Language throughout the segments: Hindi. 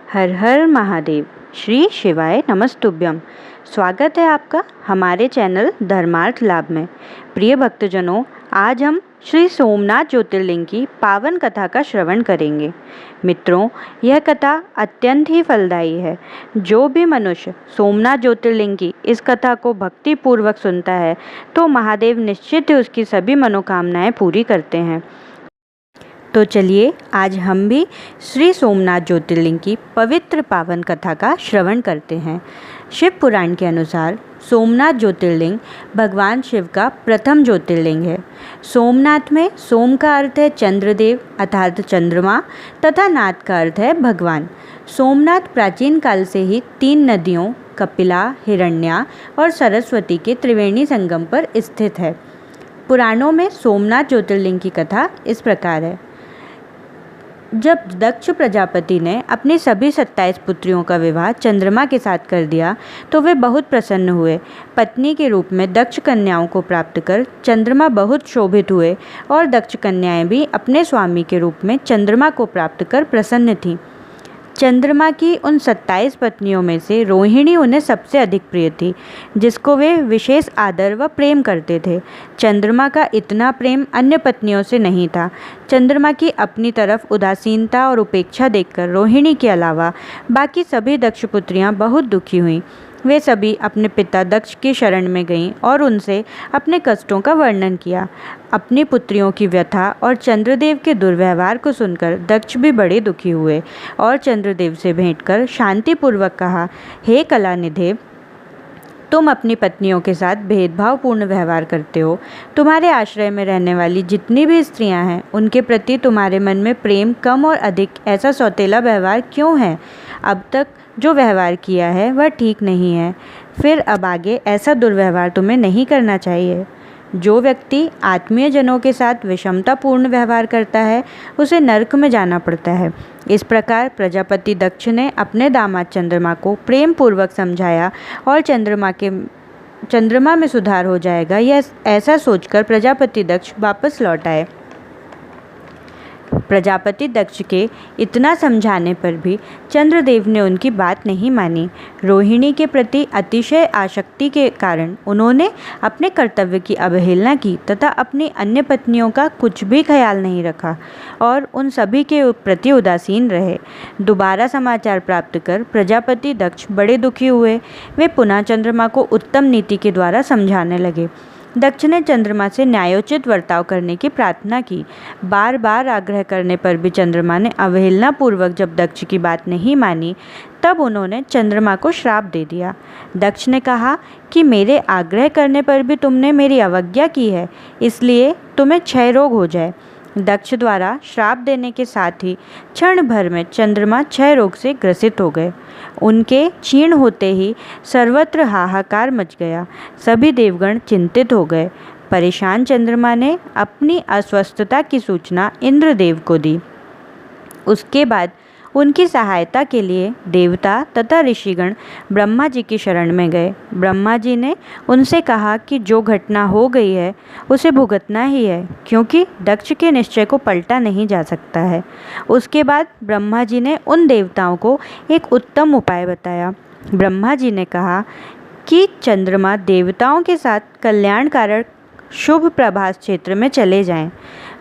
हर हर महादेव। श्री शिवाय नमस्तुभ्यम। स्वागत है आपका हमारे चैनल धर्मार्थ लाभ में। प्रिय भक्तजनों, आज हम श्री सोमनाथ ज्योतिर्लिंग की पावन कथा का श्रवण करेंगे। मित्रों, यह कथा अत्यंत ही फलदायी है। जो भी मनुष्य सोमनाथ ज्योतिर्लिंग की इस कथा को भक्ति पूर्वक सुनता है तो महादेव निश्चित ही उसकी सभी मनोकामनाएं पूरी करते हैं। तो चलिए आज हम भी श्री सोमनाथ ज्योतिर्लिंग की पवित्र पावन कथा का श्रवण करते हैं। शिव पुराण के अनुसार सोमनाथ ज्योतिर्लिंग भगवान शिव का प्रथम ज्योतिर्लिंग है। सोमनाथ में सोम का अर्थ है चंद्रदेव अर्थात चंद्रमा तथा नाथ का अर्थ है भगवान। सोमनाथ प्राचीन काल से ही 3 नदियों कपिला, हिरण्या और सरस्वती के त्रिवेणी संगम पर स्थित है। पुराणों में सोमनाथ ज्योतिर्लिंग की कथा इस प्रकार है। जब दक्ष प्रजापति ने अपनी सभी 27 पुत्रियों का विवाह चंद्रमा के साथ कर दिया तो वे बहुत प्रसन्न हुए। पत्नी के रूप में दक्ष कन्याओं को प्राप्त कर चंद्रमा बहुत शोभित हुए और दक्ष कन्याएं भी अपने स्वामी के रूप में चंद्रमा को प्राप्त कर प्रसन्न थीं। चंद्रमा की उन 27 पत्नियों में से रोहिणी उन्हें सबसे अधिक प्रिय थी, जिसको वे विशेष आदर व प्रेम करते थे। चंद्रमा का इतना प्रेम अन्य पत्नियों से नहीं था। चंद्रमा की अपनी तरफ उदासीनता और उपेक्षा देखकर रोहिणी के अलावा बाकी सभी दक्ष पुत्रियां बहुत दुखी हुईं। वे सभी अपने पिता दक्ष की शरण में गईं और उनसे अपने कष्टों का वर्णन किया। अपनी पुत्रियों की व्यथा और चंद्रदेव के दुर्व्यवहार को सुनकर दक्ष भी बड़े दुखी हुए और चंद्रदेव से भेंट कर शांतिपूर्वक कहा, हे कलानिधे, तुम अपनी पत्नियों के साथ भेदभावपूर्ण व्यवहार करते हो। तुम्हारे आश्रय में रहने वाली जितनी भी स्त्रियां हैं उनके प्रति तुम्हारे मन में प्रेम कम और अधिक ऐसा सौतेला व्यवहार क्यों है? अब तक जो व्यवहार किया है वह ठीक नहीं है, फिर अब आगे ऐसा दुर्व्यवहार तुम्हें नहीं करना चाहिए। जो व्यक्ति आत्मीय जनों के साथ विषमतापूर्ण व्यवहार करता है उसे नरक में जाना पड़ता है। इस प्रकार प्रजापति दक्ष ने अपने दामाद चंद्रमा को प्रेम पूर्वक समझाया और चंद्रमा में सुधार हो जाएगा यह ऐसा सोचकर प्रजापति दक्ष वापस लौट आए। प्रजापति दक्ष के इतना समझाने पर भी चंद्रदेव ने उनकी बात नहीं मानी। रोहिणी के प्रति अतिशय आसक्ति के कारण उन्होंने अपने कर्तव्य की अवहेलना की तथा अपनी अन्य पत्नियों का कुछ भी ख्याल नहीं रखा और उन सभी के प्रति उदासीन रहे। दोबारा समाचार प्राप्त कर प्रजापति दक्ष बड़े दुखी हुए। वे पुनः चंद्रमा को उत्तम नीति के द्वारा समझाने लगे। दक्ष ने चंद्रमा से न्यायोचित बर्ताव करने की प्रार्थना की। बार बार आग्रह करने पर भी चंद्रमा ने अवहेलना पूर्वक जब दक्ष की बात नहीं मानी तब उन्होंने चंद्रमा को श्राप दे दिया। दक्ष ने कहा कि मेरे आग्रह करने पर भी तुमने मेरी अवज्ञा की है, इसलिए तुम्हें क्षय रोग हो जाए। दक्ष द्वारा श्राप देने के साथ ही क्षण भर में चंद्रमा क्षय रोग से ग्रसित हो गए। उनके क्षीण होते ही सर्वत्र हाहाकार मच गया। सभी देवगण चिंतित हो गए। परेशान चंद्रमा ने अपनी अस्वस्थता की सूचना इंद्रदेव को दी। उसके बाद उनकी सहायता के लिए देवता तथा ऋषिगण ब्रह्मा जी की शरण में गए। ब्रह्मा जी ने उनसे कहा कि जो घटना हो गई है उसे भुगतना ही है, क्योंकि दक्ष के निश्चय को पलटा नहीं जा सकता है। उसके बाद ब्रह्मा जी ने उन देवताओं को एक उत्तम उपाय बताया। ब्रह्मा जी ने कहा कि चंद्रमा देवताओं के साथ कल्याणकारक शुभ प्रभास क्षेत्र में चले जाएं।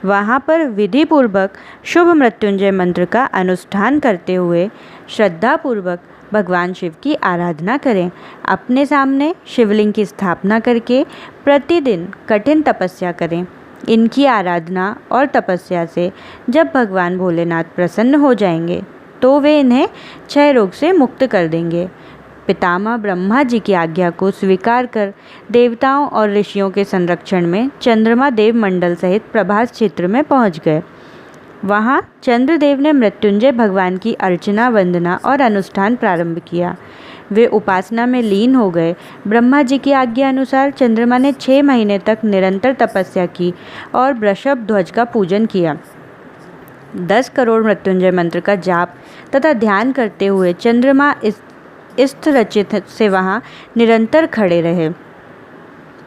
वहाँ पर विधिपूर्वक शुभ मृत्युंजय मंत्र का अनुष्ठान करते हुए श्रद्धापूर्वक भगवान शिव की आराधना करें। अपने सामने शिवलिंग की स्थापना करके प्रतिदिन कठिन तपस्या करें। इनकी आराधना और तपस्या से जब भगवान भोलेनाथ प्रसन्न हो जाएंगे तो वे इन्हें क्षय रोग से मुक्त कर देंगे। पितामह ब्रह्मा जी की आज्ञा को स्वीकार कर देवताओं और ऋषियों के संरक्षण में चंद्रमा देव मंडल सहित प्रभास क्षेत्र में पहुंच गए। वहां चंद्रदेव ने मृत्युंजय भगवान की अर्चना, वंदना और अनुष्ठान प्रारंभ किया। वे उपासना में लीन हो गए। ब्रह्मा जी की आज्ञा अनुसार चंद्रमा ने 6 महीने तक निरंतर तपस्या की और वृषभ ध्वज का पूजन किया। 10 करोड़ मृत्युंजय मंत्र का जाप तथा ध्यान करते हुए चंद्रमा स्थिरचित से वहाँ निरंतर खड़े रहे।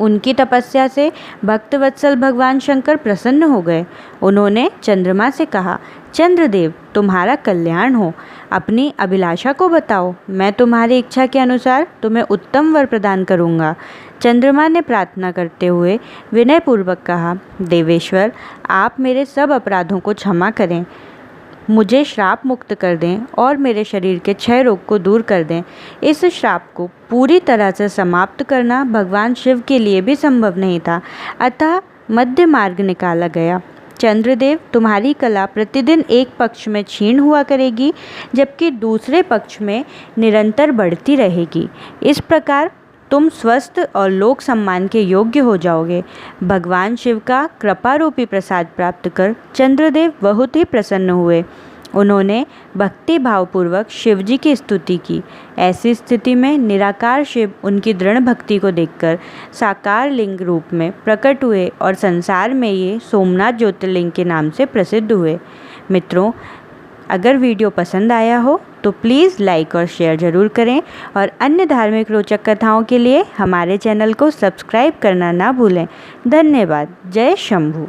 उनकी तपस्या से भक्तवत्सल भगवान शंकर प्रसन्न हो गए। उन्होंने चंद्रमा से कहा चंद्रदेव, तुम्हारा कल्याण हो, अपनी अभिलाषा को बताओ, मैं तुम्हारी इच्छा के अनुसार तुम्हें उत्तम वर प्रदान करूँगा। चंद्रमा ने प्रार्थना करते हुए विनयपूर्वक कहा, देवेश्वर, आप मेरे सब अपराधों को क्षमा करें, मुझे श्राप मुक्त कर दें और मेरे शरीर के क्षय रोग को दूर कर दें। इस श्राप को पूरी तरह से समाप्त करना भगवान शिव के लिए भी संभव नहीं था, अतः मध्य मार्ग निकाला गया। चंद्रदेव, तुम्हारी कला प्रतिदिन एक पक्ष में क्षीण हुआ करेगी, जबकि दूसरे पक्ष में निरंतर बढ़ती रहेगी। इस प्रकार तुम स्वस्थ और लोक सम्मान के योग्य हो जाओगे। भगवान शिव का कृपा रूपी प्रसाद प्राप्त कर चंद्रदेव बहुत ही प्रसन्न हुए। उन्होंने भक्ति भावपूर्वक शिव जी की स्तुति की। ऐसी स्थिति में निराकार शिव उनकी दृढ़ भक्ति को देखकर साकार लिंग रूप में प्रकट हुए और संसार में ये सोमनाथ ज्योतिर्लिंग के नाम से प्रसिद्ध हुए। मित्रों, अगर वीडियो पसंद आया हो तो प्लीज़ लाइक और शेयर ज़रूर करें और अन्य धार्मिक रोचक कथाओं के लिए हमारे चैनल को सब्सक्राइब करना ना भूलें। धन्यवाद। जय शंभू।